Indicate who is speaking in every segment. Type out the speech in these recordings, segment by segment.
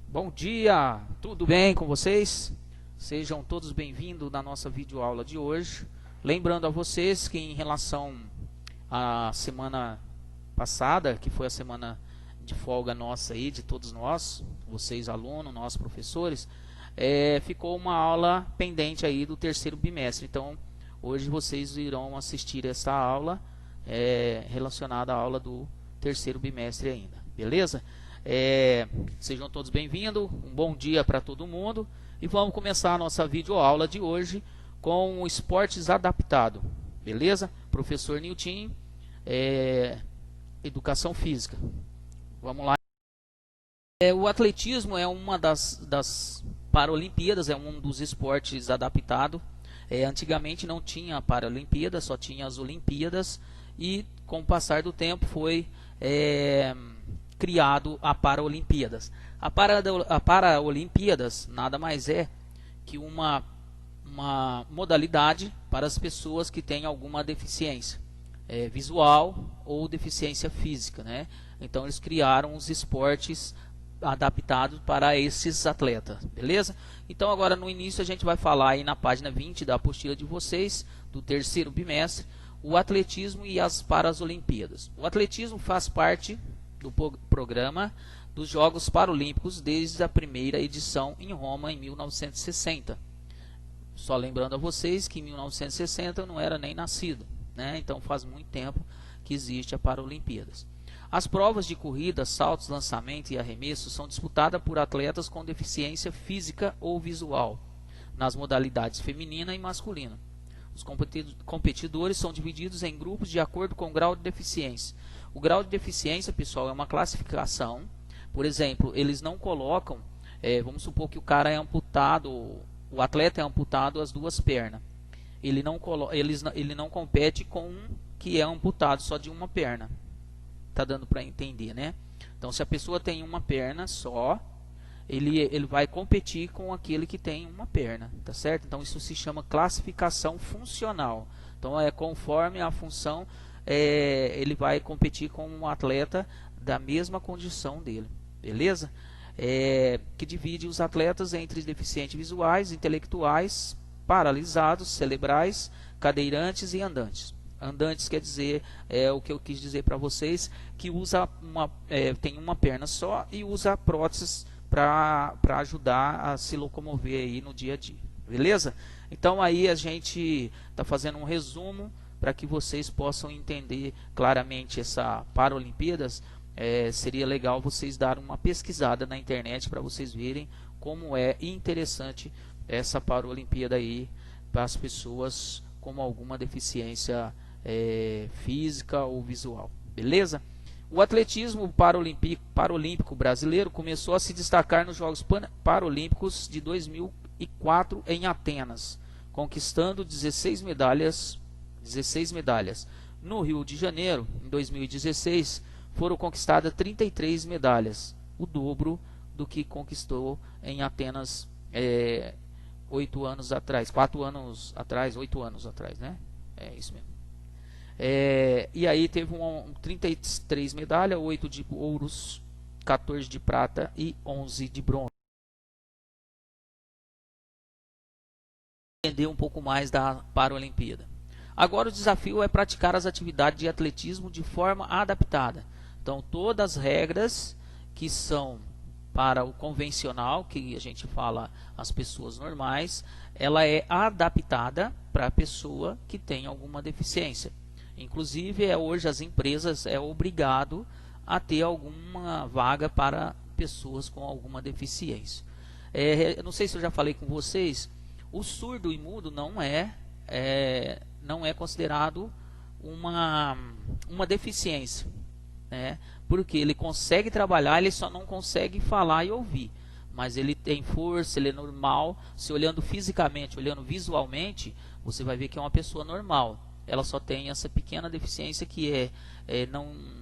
Speaker 1: Bom dia, tudo bem com vocês? Sejam todos bem-vindos na nossa videoaula de hoje. Lembrando a vocês que em relação à semana passada, que foi a semana de folga nossa aí, de todos nós, vocês alunos, nós professores, ficou uma aula pendente aí do terceiro bimestre. Então, hoje vocês irão assistir essa aula relacionada à aula do terceiro bimestre ainda, beleza? Sejam todos bem-vindos, um bom dia para todo mundo e vamos começar a nossa videoaula de hoje com o esportes adaptado, beleza? Professor Nilton, Educação Física. Vamos lá. O atletismo é uma das Paralimpíadas, é um dos esportes adaptados. Antigamente não tinha Paralimpíadas, só tinha as Olimpíadas e com o passar do tempo foi criado a Paralimpíadas. A Paralimpíadas nada mais é que uma modalidade para as pessoas que têm alguma deficiência visual ou deficiência física, né? Então eles criaram os esportes adaptados para esses atletas, beleza? Então agora no início a gente vai falar aí na página 20 da apostila de vocês, do terceiro bimestre, o atletismo e as Paralimpíadas. O atletismo faz parte do programa dos Jogos Paralímpicos desde a primeira edição em Roma em 1960. Só lembrando a vocês que em 1960 eu não era nem nascido, né? Então faz muito tempo que existe a Paralimpíadas. As provas de corrida, saltos, lançamento e arremesso são disputadas por atletas com deficiência física ou visual, nas modalidades feminina e masculina. Os competidores são divididos em grupos de acordo com o grau de deficiência. O grau de deficiência, pessoal, é uma classificação. Por exemplo, eles não colocam, vamos supor que o cara é amputado, o atleta é amputado as duas pernas. Ele não compete com um que é amputado só de uma perna. Tá dando para entender, né? Então, se a pessoa tem uma perna só, ele vai competir com aquele que tem uma perna, tá certo? Então, isso se chama classificação funcional. Então, conforme a função, ele vai competir com um atleta da mesma condição dele, beleza? Que divide os atletas entre deficientes visuais, intelectuais, paralisados, cerebrais, cadeirantes e andantes. Andantes quer dizer, o que eu quis dizer para vocês, que tem uma perna só e usa próteses para ajudar a se locomover aí no dia a dia, beleza? Então aí a gente está fazendo um resumo para que vocês possam entender claramente essa Paralimpíadas. Seria legal vocês darem uma pesquisada na internet para vocês verem como é interessante essa Paralimpíada aí para as pessoas com alguma deficiência física ou visual, beleza? O atletismo paralímpico brasileiro começou a se destacar nos Jogos Paralímpicos de 2004 em Atenas, conquistando 16 medalhas. No Rio de Janeiro, em 2016, foram conquistadas 33 medalhas, o dobro do que conquistou em Atenas 8 anos atrás, 8 anos atrás, né? É isso mesmo. E aí teve 33 medalhas, 8 de ouros, 14 de prata e 11 de bronze. Entender um pouco mais da Paralimpíada. Agora o desafio é praticar as atividades de atletismo de forma adaptada. Então todas as regras que são para o convencional, que a gente fala as pessoas normais, ela é adaptada para a pessoa que tem alguma deficiência. Inclusive, hoje as empresas obrigado a ter alguma vaga para pessoas com alguma deficiência. Eu não sei se eu já falei com vocês, o surdo e mudo não é considerado uma deficiência, né? Porque ele consegue trabalhar, ele só não consegue falar e ouvir. Mas ele tem força, ele é normal. Se olhando fisicamente, olhando visualmente, você vai ver que é uma pessoa normal. Ela só tem essa pequena deficiência que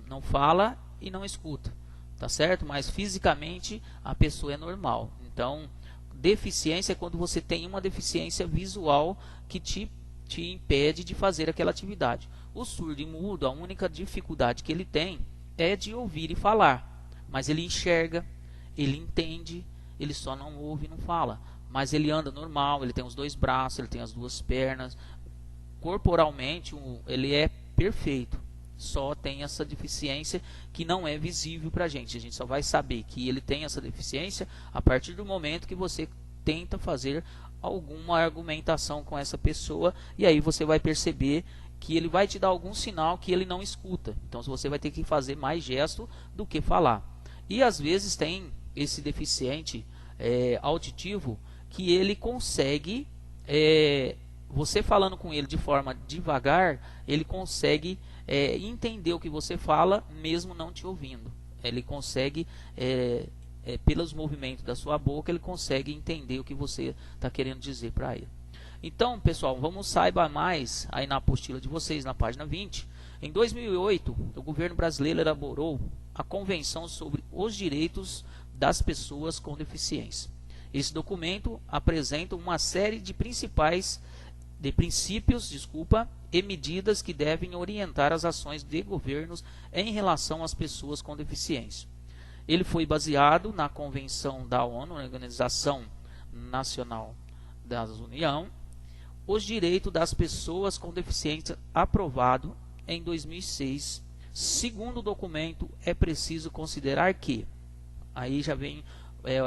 Speaker 1: não fala e não escuta, tá certo? Mas fisicamente a pessoa é normal. Então, deficiência é quando você tem uma deficiência visual que te impede de fazer aquela atividade. O surdo e mudo, a única dificuldade que ele tem é de ouvir e falar, mas ele enxerga, ele entende, ele só não ouve e não fala, mas ele anda normal, ele tem os dois braços, ele tem as duas pernas, corporalmente ele é perfeito, só tem essa deficiência que não é visível para a gente só vai saber que ele tem essa deficiência a partir do momento que você tenta fazer alguma argumentação com essa pessoa, e aí você vai perceber que ele vai te dar algum sinal que ele não escuta. Então você vai ter que fazer mais gesto do que falar. E às vezes tem esse deficiente auditivo que ele consegue, você falando com ele de forma devagar, ele consegue entender o que você fala mesmo não te ouvindo. Ele consegue, pelos movimentos da sua boca, ele consegue entender o que você está querendo dizer para ele. Então, pessoal, vamos saiba mais aí na apostila de vocês, na página 20. Em 2008, o governo brasileiro elaborou a Convenção sobre os Direitos das Pessoas com Deficiência. Esse documento apresenta uma série de princípios e medidas que devem orientar as ações de governos em relação às pessoas com deficiência. Ele foi baseado na Convenção da ONU, Organização Nacional da União, os direitos das pessoas com deficiência, aprovado em 2006. Segundo o documento, é preciso considerar que, aí já vem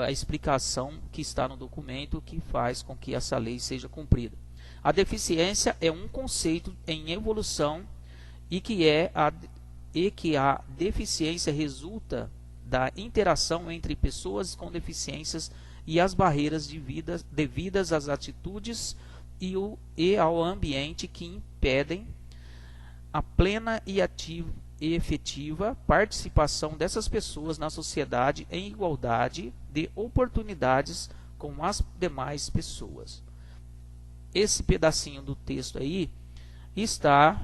Speaker 1: a explicação que está no documento que faz com que essa lei seja cumprida. A deficiência é um conceito em evolução e que a deficiência resulta da interação entre pessoas com deficiências e as barreiras devidas às atitudes e ao ambiente que impedem a plena e efetiva participação dessas pessoas na sociedade em igualdade de oportunidades com as demais pessoas. Esse pedacinho do texto aí está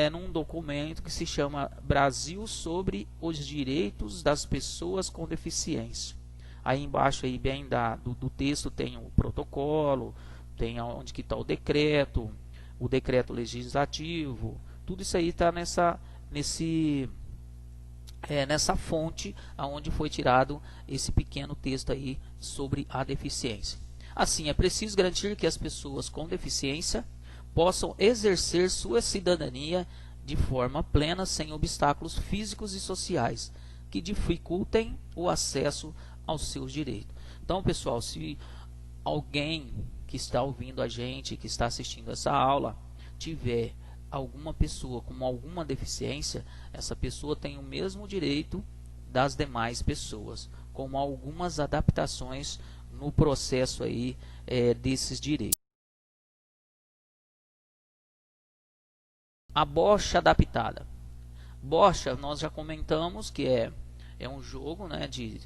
Speaker 1: num documento que se chama Brasil sobre os Direitos das Pessoas com Deficiência. Aí embaixo aí bem do texto tem o protocolo, tem onde que está o decreto legislativo, tudo isso aí está nessa fonte aonde foi tirado esse pequeno texto aí sobre a deficiência. Assim, é preciso garantir que as pessoas com deficiência possam exercer sua cidadania de forma plena, sem obstáculos físicos e sociais que dificultem o acesso aos seus direitos. Então, pessoal, se alguém que está ouvindo a gente, que está assistindo essa aula, tiver alguma pessoa com alguma deficiência, essa pessoa tem o mesmo direito das demais pessoas, com algumas adaptações no processo aí desses direitos. A bocha adaptada. Bocha, nós já comentamos que é um jogo, né, de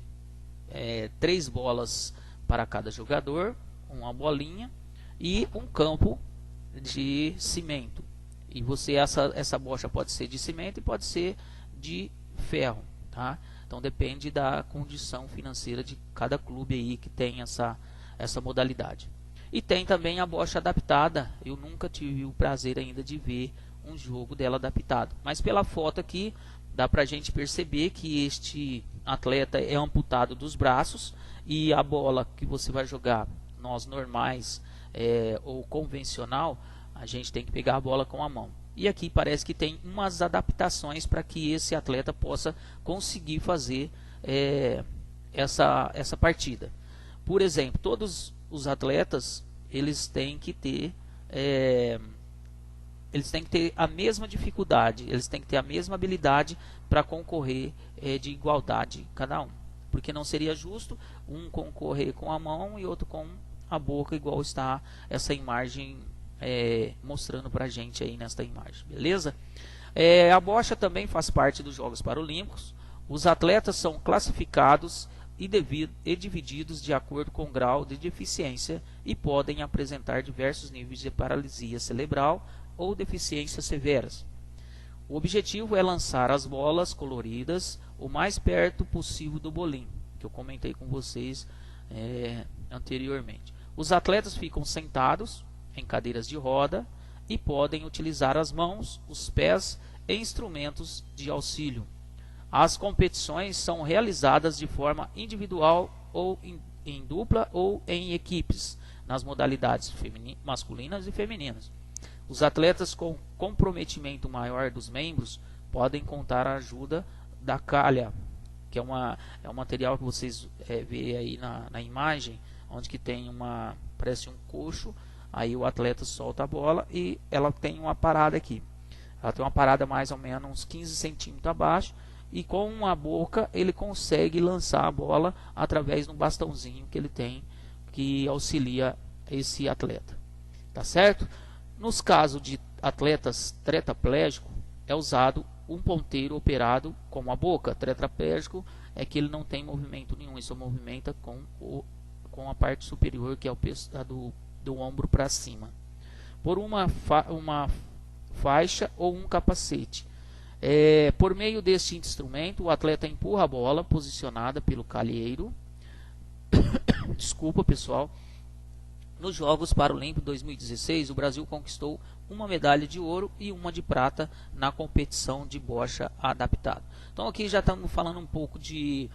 Speaker 1: 3 bolas para cada jogador, uma bolinha e um campo de cimento. E essa bocha pode ser de cimento e pode ser de ferro, tá? Então depende da condição financeira de cada clube aí que tem essa modalidade. E tem também a bocha adaptada. Eu nunca tive o prazer ainda de ver um jogo dela adaptado, mas pela foto aqui dá pra gente perceber que este atleta é amputado dos braços, e a bola que você vai jogar, nós normais ou convencional, a gente tem que pegar a bola com a mão. E aqui parece que tem umas adaptações para que esse atleta possa conseguir fazer essa partida. Por exemplo, todos os atletas eles têm que ter a mesma dificuldade, eles têm que ter a mesma habilidade para concorrer de igualdade cada um, porque não seria justo um concorrer com a mão e outro com a boca, igual está essa imagem mostrando para a gente aí nesta imagem, beleza? A bocha também faz parte dos Jogos Paralímpicos. Os atletas são classificados e divididos de acordo com o grau de deficiência e podem apresentar diversos níveis de paralisia cerebral ou deficiências severas. O objetivo é lançar as bolas coloridas o mais perto possível do bolinho, que eu comentei com vocês anteriormente. Os atletas ficam sentados em cadeiras de roda e podem utilizar as mãos, os pés e instrumentos de auxílio. As competições são realizadas de forma individual ou em dupla ou em equipes, nas modalidades masculinas e femininas. Os atletas com comprometimento maior dos membros podem contar a ajuda da calha, que é um material que vocês veem aí na imagem, onde que tem parece um coxo, aí o atleta solta a bola e ela tem uma parada aqui. Ela tem uma parada mais ou menos uns 15 centímetros abaixo, e com a boca ele consegue lançar a bola através de um bastãozinho que ele tem, que auxilia esse atleta. Tá certo? Nos casos de atletas tetraplégicos, é usado um ponteiro operado com a boca. Tetraplégico é que ele não tem movimento nenhum, ele só movimenta com a parte superior, que é do ombro para cima, por uma faixa ou um capacete. Por meio deste instrumento, o atleta empurra a bola posicionada pelo calheiro. Desculpa, pessoal. Nos Jogos Paralímpicos 2016, o Brasil conquistou uma medalha de ouro e uma de prata na competição de bocha adaptado. Então aqui já estamos falando um pouco de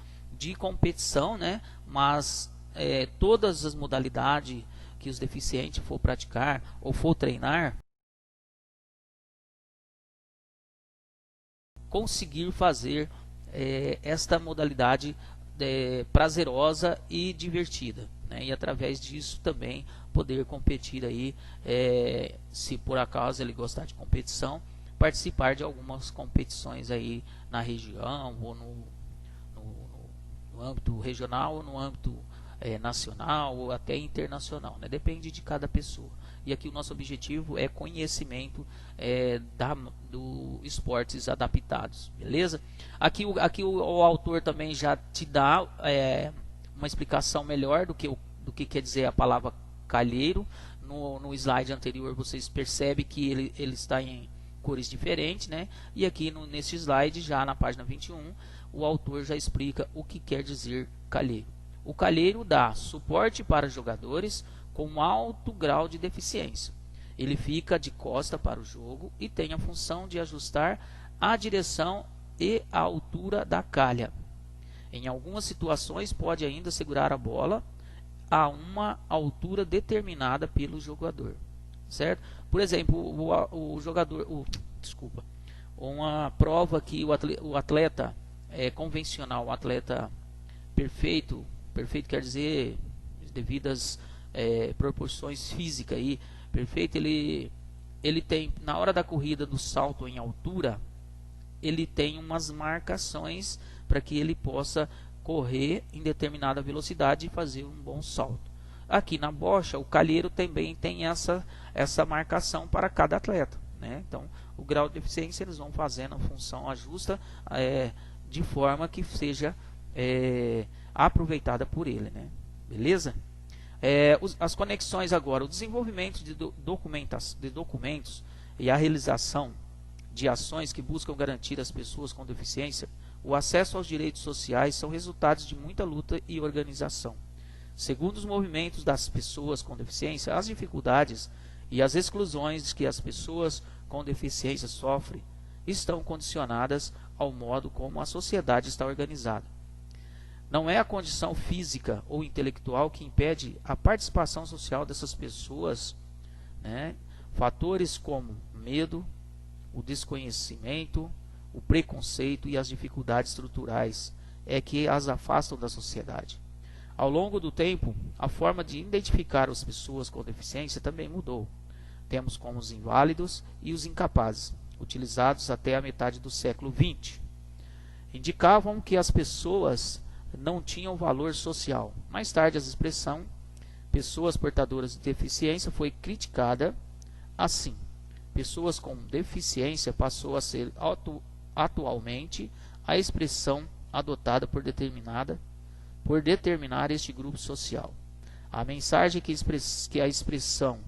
Speaker 1: competição, né? Mas todas as modalidades que os deficientes for praticar ou for treinar, conseguir fazer esta modalidade prazerosa e divertida, né? E através disso também poder competir aí, se por acaso ele gostar de competição, participar de algumas competições aí na região ou no âmbito regional ou no âmbito nacional ou até internacional, né? Depende de cada pessoa. E aqui o nosso objetivo é conhecimento do esportes adaptados, beleza? Aqui o autor também já te dá uma explicação melhor do que quer dizer a palavra calheiro. No slide anterior vocês percebem que ele está em cores diferentes, né? E aqui nesse slide, já na página 21, o autor já explica o que quer dizer calheiro. O calheiro dá suporte para jogadores com alto grau de deficiência. Ele fica de costa para o jogo e tem a função de ajustar a direção e a altura da calha. Em algumas situações pode ainda segurar a bola a uma altura determinada pelo jogador, certo? Por exemplo, o jogador, uma prova que o atleta convencional, o atleta perfeito quer dizer devidas proporções físicas aí, perfeito, ele tem, na hora da corrida do salto em altura, ele tem umas marcações para que ele possa correr em determinada velocidade e fazer um bom salto. Aqui na bocha, o calheiro também tem essa marcação para cada atleta, né? Então, o grau de deficiência eles vão fazendo a função ajusta de forma que seja aproveitada por ele, né? Beleza? As conexões agora, o desenvolvimento de documentos e a realização de ações que buscam garantir às pessoas com deficiência o acesso aos direitos sociais são resultados de muita luta e organização. Segundo os movimentos das pessoas com deficiência, as dificuldades e as exclusões que as pessoas com deficiência sofrem estão condicionadas ao modo como a sociedade está organizada. Não é a condição física ou intelectual que impede a participação social dessas pessoas, né? Fatores como medo, o desconhecimento, o preconceito e as dificuldades estruturais é que as afastam da sociedade. Ao longo do tempo, a forma de identificar as pessoas com deficiência também mudou. Temos como os inválidos e os incapazes, utilizados até a metade do século XX. Indicavam que as pessoas não tinham valor social. Mais tarde, a expressão pessoas portadoras de deficiência foi criticada assim. Pessoas com deficiência passou a ser atualmente a expressão adotada por determinar este grupo social. A mensagem que a expressão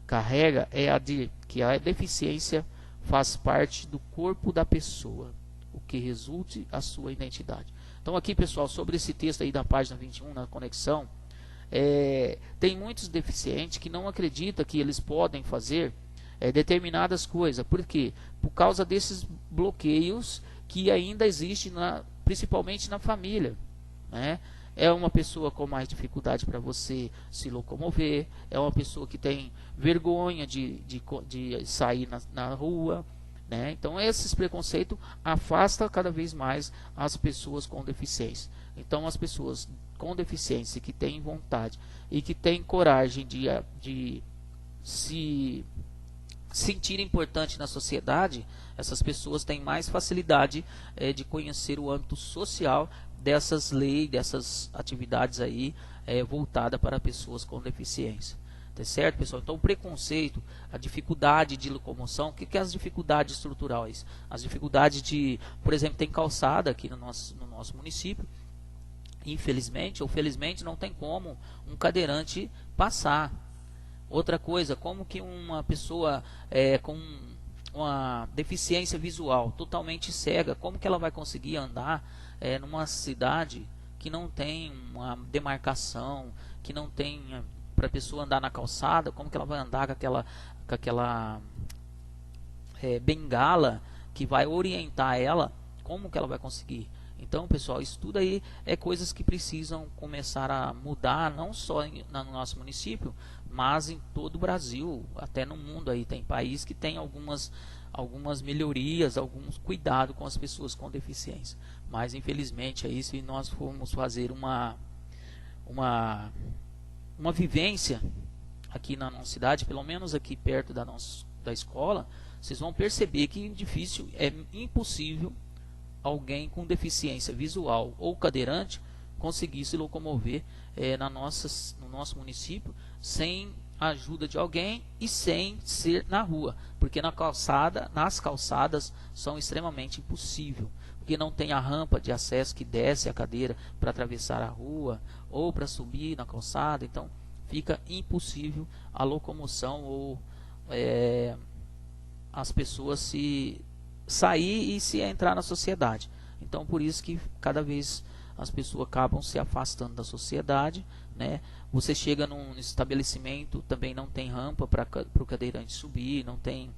Speaker 1: carrega é a de que a deficiência faz parte do corpo da pessoa, o que resulte a sua identidade. Então aqui, pessoal, sobre esse texto aí da página 21, na conexão, tem muitos deficientes que não acreditam que eles podem fazer determinadas coisas. Por quê? Por causa desses bloqueios que ainda existem, principalmente na família, né? é uma pessoa com mais dificuldade para você se locomover, é uma pessoa que tem vergonha de sair na rua, né? Então esses preconceitos afastam cada vez mais as pessoas com deficiência. Então as pessoas com deficiência que têm vontade e que têm coragem de se sentir importante na sociedade, essas pessoas têm mais facilidade de conhecer o âmbito social dessas leis, dessas atividades aí voltada para pessoas com deficiência. Tá certo, pessoal? Então o preconceito, a dificuldade de locomoção, o que é as dificuldades estruturais? As dificuldades de, por exemplo, tem calçada aqui no nosso município, infelizmente ou felizmente não tem como um cadeirante passar. Outra coisa, como que uma pessoa com uma deficiência visual totalmente cega, como que ela vai conseguir andar numa cidade que não tem uma demarcação, que não tem para a pessoa andar na calçada, como que ela vai andar com aquela bengala que vai orientar ela, como que ela vai conseguir? Então, pessoal, isso tudo aí é coisas que precisam começar a mudar, não só no nosso município, mas em todo o Brasil, até no mundo aí. Tem país que tem algumas melhorias, alguns cuidados com as pessoas com deficiência. Mas, infelizmente, aí, se nós formos fazer uma vivência aqui na nossa cidade, pelo menos aqui perto da escola, vocês vão perceber que difícil, é impossível alguém com deficiência visual ou cadeirante conseguir se locomover no nosso município sem a ajuda de alguém e sem ser na rua, porque nas calçadas são extremamente impossível, porque não tem a rampa de acesso que desce a cadeira para atravessar a rua ou para subir na calçada, então fica impossível a locomoção ou as pessoas se sair e se entrar na sociedade. Então por isso que cada vez as pessoas acabam se afastando da sociedade, né? Você chega num estabelecimento, também não tem rampa para o cadeirante subir, não tem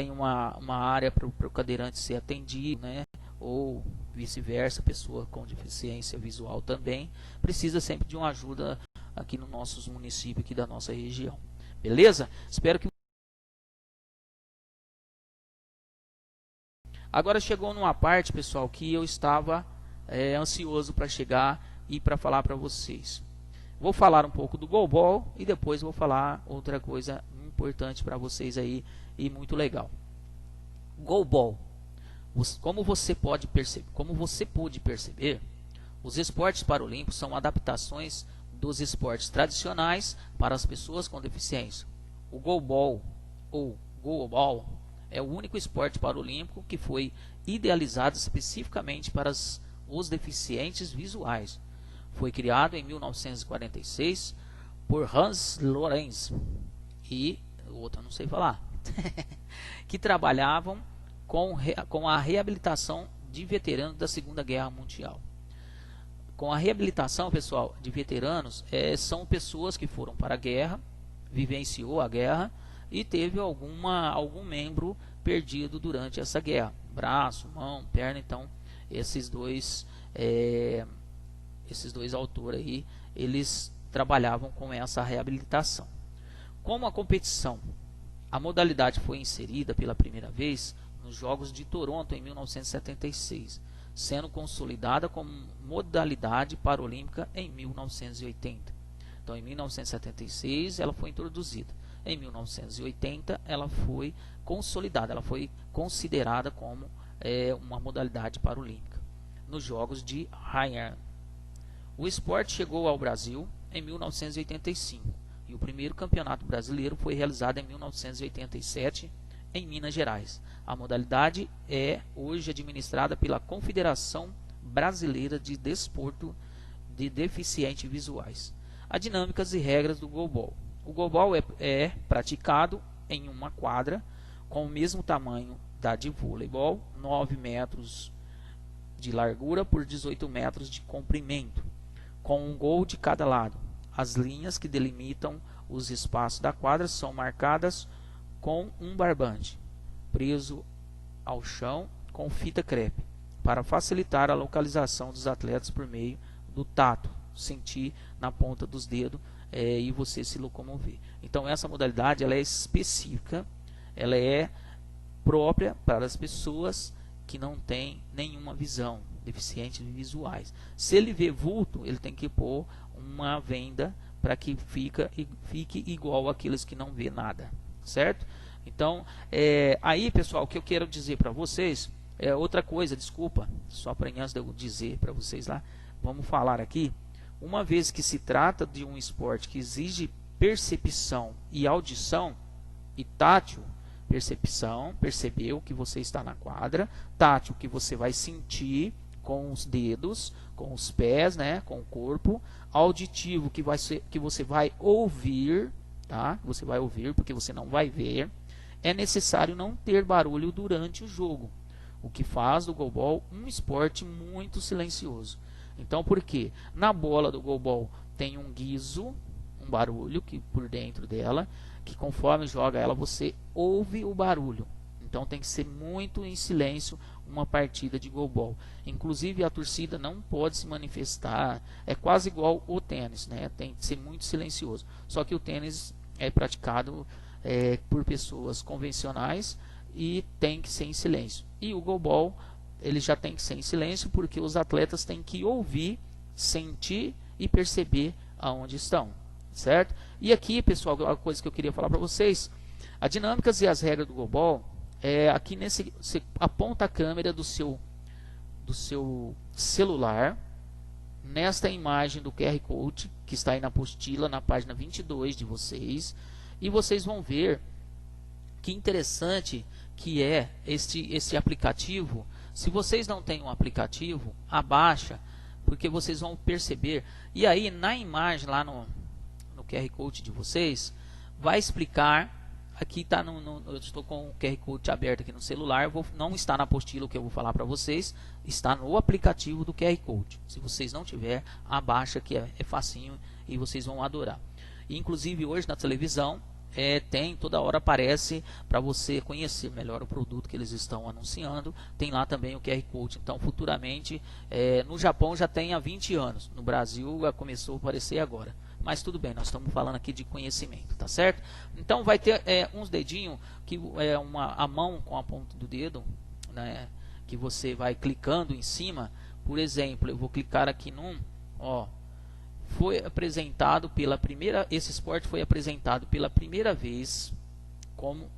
Speaker 1: uma área para o cadeirante ser atendido, né? Ou vice-versa, pessoa com deficiência visual também precisa sempre de uma ajuda aqui no nossos municípios, aqui da nossa região. Beleza? Espero que agora chegou numa parte, pessoal, que eu estava ansioso para chegar e para falar para vocês. Vou falar um pouco do goalball e depois vou falar outra coisa importante para vocês aí e muito legal. Goalball. Como você pôde perceber, os esportes paralímpicos são adaptações dos esportes tradicionais para as pessoas com deficiência. O goalball ou goalball é o único esporte paralímpico que foi idealizado especificamente para os deficientes visuais. Foi criado em 1946 por Hans Lorenz e outro eu não sei falar, que trabalhavam com a reabilitação de veteranos da Segunda Guerra Mundial. Com a reabilitação, pessoal, de veteranos, são pessoas que foram para a guerra, vivenciou a guerra e teve algum membro perdido durante essa guerra, braço, mão, perna. Então esses dois autores aí, eles trabalhavam com essa reabilitação. Como a modalidade foi inserida pela primeira vez nos Jogos de Toronto em 1976, sendo consolidada como modalidade paralímpica em 1980. Então em 1976 ela foi introduzida. Em 1980 ela foi consolidada, ela foi considerada como uma modalidade paralímpica nos Jogos de Hainan. O esporte chegou ao Brasil em 1985 e o primeiro campeonato brasileiro foi realizado em 1987 em Minas Gerais. A modalidade é hoje administrada pela Confederação Brasileira de Desporto de Deficientes Visuais. As dinâmicas e regras do goalball. O goalball é praticado em uma quadra com o mesmo tamanho da de voleibol, 9 metros de largura por 18 metros de comprimento, com um gol de cada lado. As linhas que delimitam os espaços da quadra são marcadas com um barbante preso ao chão com fita crepe, para facilitar a localização dos atletas por meio do tato. sentir na ponta dos dedos e você se locomover. Então essa modalidade ela é específica, ela é própria para as pessoas que não têm nenhuma visão, deficientes visuais. Se ele vê vulto, ele tem que pôr uma venda para que fique igual àqueles que não vê nada, certo? Então, aí pessoal, o que eu quero dizer para vocês é outra coisa, desculpa, só para antes de eu dizer para vocês lá, vamos falar aqui, uma vez que se trata de um esporte que exige percepção e audição e tátil, percepção, percebeu que você está na quadra, tátil, que você vai sentir com os dedos, com os pés, né, com o corpo, auditivo, que você vai ouvir, tá? Você vai ouvir porque você não vai ver. É necessário não ter barulho durante o jogo, o que faz do goalball um esporte muito silencioso. Então, por quê? Na bola do goalball tem um guizo, um barulho que por dentro dela, que conforme joga ela você ouve o barulho. Então tem que ser muito em silêncio uma partida de goalball. Inclusive a torcida não pode se manifestar. É quase igual o tênis, né? Tem que ser muito silencioso. Só que o tênis é praticado por pessoas convencionais e tem que ser em silêncio. E o goalball ele já tem que ser em silêncio porque os atletas têm que ouvir, sentir e perceber aonde estão, certo? E aqui, pessoal, a coisa que eu queria falar para vocês, as dinâmicas e as regras do goalball, aqui você aponta a câmera do seu celular nesta imagem do QR Code que está aí na apostila, na página 22 de vocês, e vocês vão ver que interessante que é esse aplicativo. Se vocês não têm um aplicativo, abaixa, porque vocês vão perceber. E aí na imagem lá no QR Code de vocês, vai explicar. Aqui está eu estou com o QR Code aberto aqui no celular, não está na apostila o que eu vou falar para vocês, está no aplicativo do QR Code. Se vocês não tiver, abaixa que é facinho e vocês vão adorar. E, inclusive hoje na televisão tem, toda hora aparece para você conhecer melhor o produto que eles estão anunciando, tem lá também o QR Code. Então futuramente, no Japão já tem há 20 anos, no Brasil começou a aparecer agora. Mas tudo bem, nós estamos falando aqui de conhecimento, tá certo? Então vai ter uns dedinhos, que a mão com a ponta do dedo, né, que você vai clicando em cima. Por exemplo, eu vou clicar aqui num, foi apresentado esse esporte foi apresentado pela primeira vez como,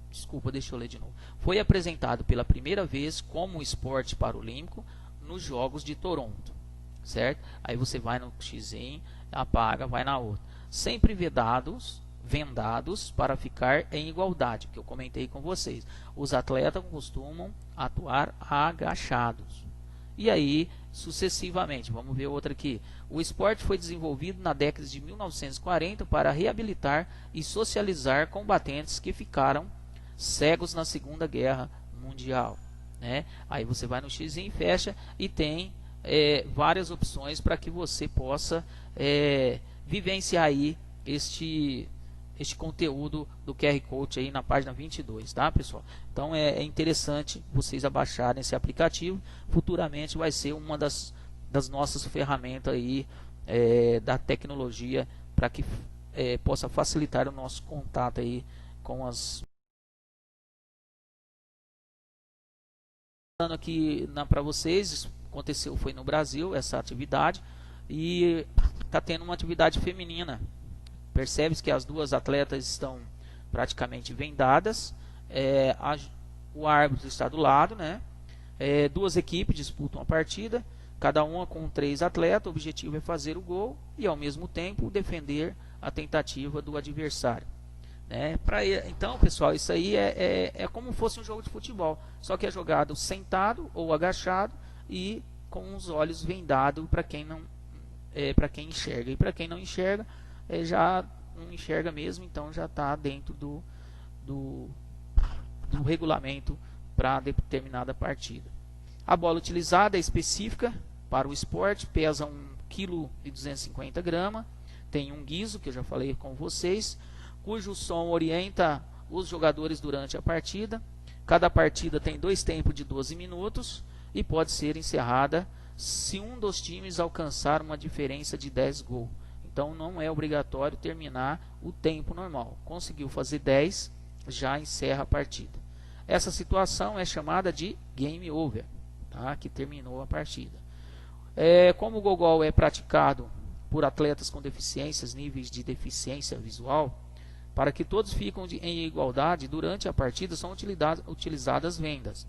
Speaker 1: desculpa, deixa eu ler de novo. Foi apresentado pela primeira vez como esporte paralímpico nos Jogos de Toronto, certo? Aí você vai no xizinho, apaga, vai na outra. Sempre vendados para ficar em igualdade, que eu comentei com vocês. Os atletas costumam atuar agachados. E aí, sucessivamente, vamos ver outra aqui. O esporte foi desenvolvido na década de 1940 para reabilitar e socializar combatentes que ficaram cegos na Segunda Guerra Mundial, né? Aí você vai no X e fecha e tem várias opções para que você possa vivenciar aí este conteúdo do QR Code aí na página 22, tá, pessoal? Então é interessante vocês abaixarem esse aplicativo. Futuramente vai ser uma das nossas ferramentas aí da tecnologia para que possa facilitar o nosso contato aí com as. Falando aqui para vocês, foi no Brasil essa atividade e está tendo uma atividade feminina. Percebe-se que as duas atletas estão praticamente vendadas, o árbitro está do lado, né? Duas equipes disputam a partida, cada uma com 3 atletas. O objetivo é fazer o gol e ao mesmo tempo defender a tentativa do adversário, né? Então, pessoal, isso aí é como fosse um jogo de futebol, só que é jogado sentado ou agachado e com os olhos vendados para quem enxerga, e para quem não enxerga, já não enxerga mesmo, então já está dentro do regulamento para determinada partida. A bola utilizada é específica para o esporte, pesa 1,250 kg, tem um guizo, que eu já falei com vocês, cujo som orienta os jogadores durante a partida. Cada partida tem 2 tempos de 12 minutos e pode ser encerrada se um dos times alcançar uma diferença de 10 gols. Então não é obrigatório terminar o tempo normal. Conseguiu fazer 10, já encerra a partida. Essa situação é chamada de game over, tá? Que terminou a partida. Como o gogol é praticado por atletas com deficiências, níveis de deficiência visual, para que todos fiquem em igualdade durante a partida, são utilizadas vendas.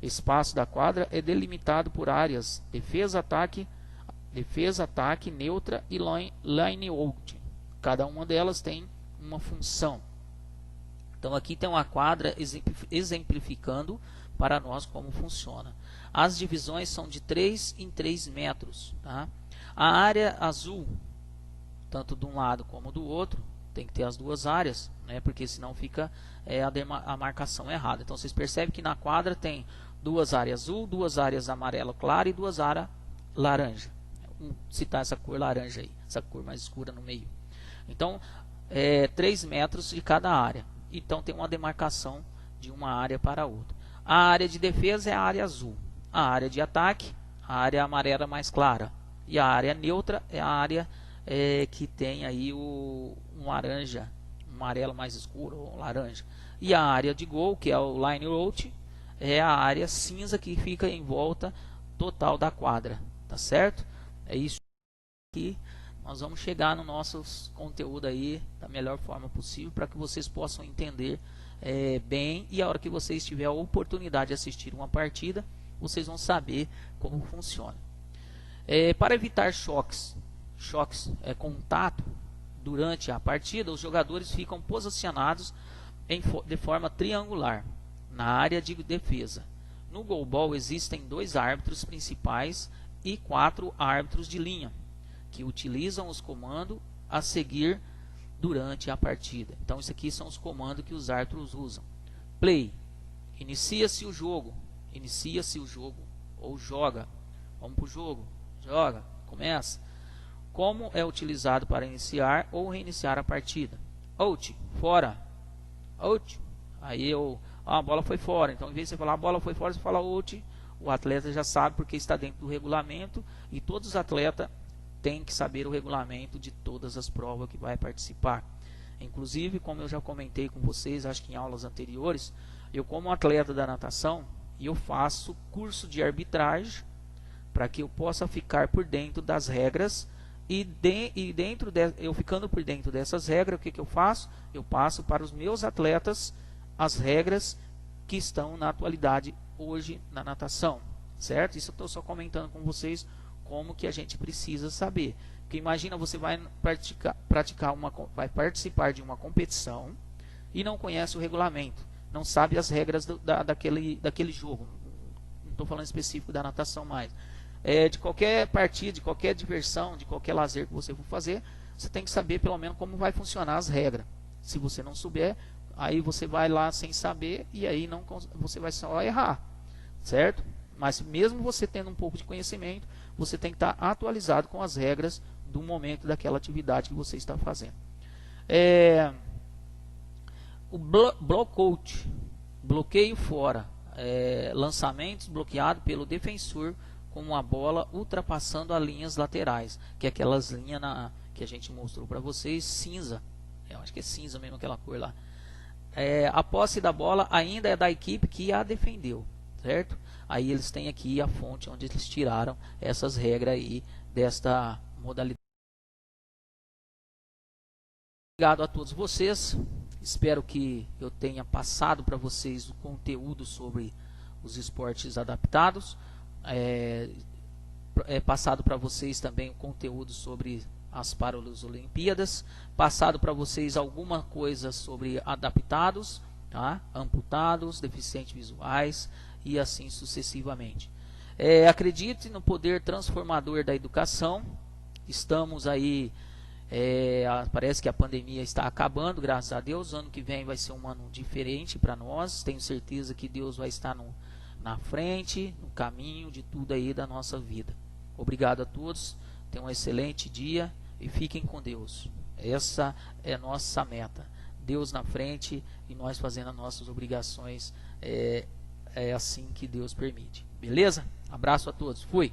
Speaker 1: O espaço da quadra é delimitado por áreas defesa, ataque, neutra e line out. Cada uma delas tem uma função. Então aqui tem uma quadra exemplificando para nós como funciona. As divisões são de 3 em 3 metros. Tá? A área azul, tanto de um lado como do outro, tem que ter as duas áreas, né? Porque senão fica a marcação errada. Então vocês percebem que na quadra tem duas áreas azul, duas áreas amarelo claro e duas áreas laranja. Vamos citar essa cor laranja aí, essa cor mais escura no meio. Então 3 metros de cada área. Então tem uma demarcação de uma área para a outra. A área de defesa é a área azul. A área de ataque, a área amarela mais clara. E a área neutra é a área que tem aí um laranja, um amarelo mais escuro, ou laranja. E a área de gol, que é o line out, é a área cinza que fica em volta total da quadra. Tá certo? É isso que nós vamos chegar no nosso conteúdo aí da melhor forma possível para que vocês possam entender bem, e a hora que vocês tiverem a oportunidade de assistir uma partida, vocês vão saber como funciona. Para evitar choques, contato durante a partida, os jogadores ficam posicionados de forma triangular na área de defesa. No goalball existem 2 árbitros principais e 4 árbitros de linha, que utilizam os comandos a seguir durante a partida. Então, isso aqui são os comandos que os árbitros usam. Play, inicia-se o jogo, ou joga, vamos para o jogo, joga, começa. Como é utilizado para iniciar ou reiniciar a partida. Out, fora, out, aí a bola foi fora, então em vez de você falar a bola foi fora, você fala out, o atleta já sabe porque está dentro do regulamento, e todos os atletas têm que saber o regulamento de todas as provas que vai participar. Inclusive, como eu já comentei com vocês, acho que em aulas anteriores, eu como atleta da natação, eu faço curso de arbitragem para que eu possa ficar por dentro das regras, eu ficando por dentro dessas regras, o que eu faço? Eu passo para os meus atletas as regras que estão na atualidade hoje na natação, certo? Isso eu estou só comentando com vocês como que a gente precisa saber. Porque imagina, você vai vai participar de uma competição e não conhece o regulamento, não sabe as regras daquele jogo. Não estou falando específico da natação mais. De qualquer partida, de qualquer diversão, de qualquer lazer que você for fazer, você tem que saber pelo menos como vai funcionar as regras. Se você não souber, aí você vai lá sem saber e aí você vai só errar, certo? Mas mesmo você tendo um pouco de conhecimento, você tem que estar atualizado com as regras do momento daquela atividade que você está fazendo. O blockout, bloqueio fora, lançamentos bloqueados pelo defensor com uma bola ultrapassando as linhas laterais, que é aquelas linhas que a gente mostrou para vocês, cinza. Eu acho que é cinza mesmo aquela cor lá. A posse da bola ainda é da equipe que a defendeu, certo? Aí eles têm aqui a fonte onde eles tiraram essas regras aí desta modalidade. Obrigado a todos vocês. Espero que eu tenha passado para vocês o conteúdo sobre os esportes adaptados. Passado para vocês também o conteúdo sobre as Paralimpíadas, passado para vocês alguma coisa sobre adaptados, tá? Amputados, deficientes visuais e assim sucessivamente. Acredite no poder transformador da educação. Estamos aí, parece que a pandemia está acabando, graças a Deus. Ano que vem vai ser um ano diferente para nós. Tenho certeza que Deus vai estar na frente, no caminho de tudo aí da nossa vida. Obrigado a todos, tenham um excelente dia e fiquem com Deus. Essa é a nossa meta, Deus na frente e nós fazendo as nossas obrigações, é assim que Deus permite. Beleza? Abraço a todos, fui!